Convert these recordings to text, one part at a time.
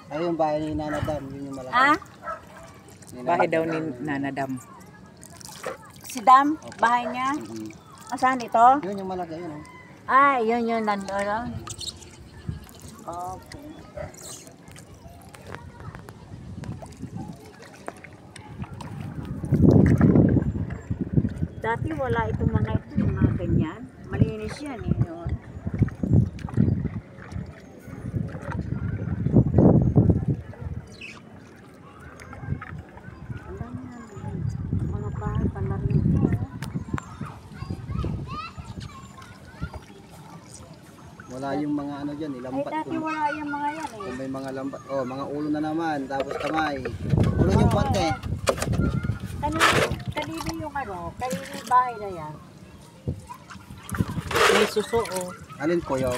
Ay, yung bahay ni Nanadam, yun yung malaki. Ah? Bahay daw ni Nanadam. Si Dam? Bahay niya? Saan ito? Yun yung malaki, yun. Ah, yun nandoon. Okay. Dati wala itong mga ito, yung mga ganyan. Malinis yan eh. Yun. Ang dami na mga bahay pala rin ito. Wala yung mga ano dyan, Ay, lambat. dati wala yung mga yan eh. Kung may mga lambat, oh, mga ulo na naman, tapos kamay. Ulo yung konti. Kanino yung kanino yung bahay na yan? May suso oh. Alin po yung?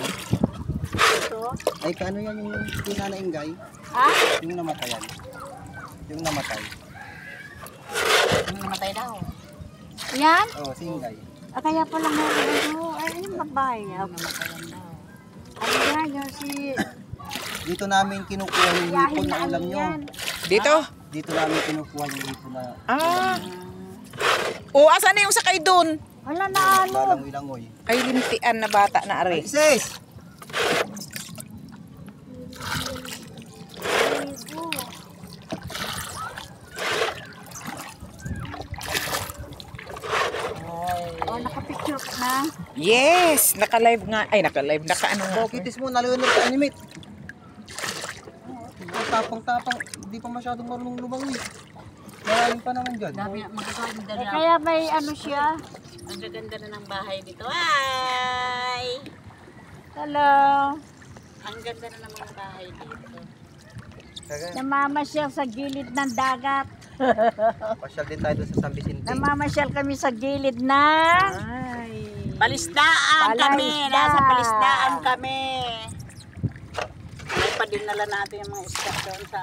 Ito? Ay, kaano yan yung pinanainggay? Ha? Yung namatayan. Yung namatay. Yung namatay daw. Yan? Oh, singgay. Ah, kaya pala meron ito. Ay, ano yung bahay niya? Namatayan daw. Ano yan? Yung si... Dito namin kinukuha yung hipon na alam nyo. Dito? Dito namin kinukuha yung hipon na O, asan na yung sakay dun? Wala na ano. balang-ilangoy. Ay, lintian na bata na ari. Sis! Oh, nakapicture ka na. Yes! Naka-live nga. Ay, naka-live. Naka-ano nga. Oh, kitis mo, nalunod sa animate. Ang tapang-tapang, hindi pa masyadong marunong lumangoy. Maraming pa naman dyan. Magaganda na. Kaya may ano siya. Ang gaganda na ng bahay dito. Hi! Hello. Ang ganda na ng mga bahay dito. Namamasyal sa gilid ng dagat. Pasyal din tayo doon sa San Vicente. Namamasyal kami sa gilid ng... Ay. Palisdaan kami! Palaisdaan. Nasa palisdaan kami! Ay, padinala natin yung mga isda doon sa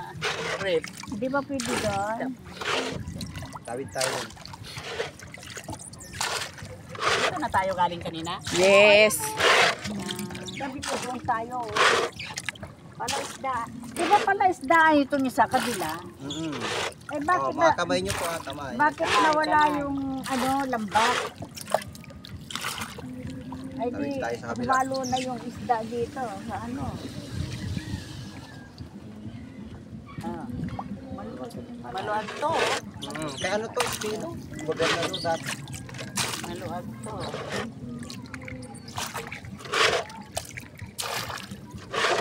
rip. Di ba pwede doon? Tawid tayo doon. Dito na tayo galing kanina. Yes! Sabi ko doon tayo. Palaisdaan. Di ba palaisdaan ito niya sa kabila? Eh Oh, bakit mga kamay nyo po ha, kamay. bakit nawala yung ano lambat? Ay Tawid di, tayo sa kabila. humalo na yung isda dito sa ano. Ah. Maluag to. Kaya ano to, espino? Maganda to dati. Maluag to.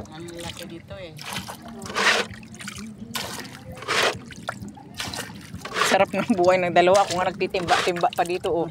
Ang laki dito eh. Sarap ng buhay ng dalawa. Ako nga nagtitimba-timba pa dito, oh.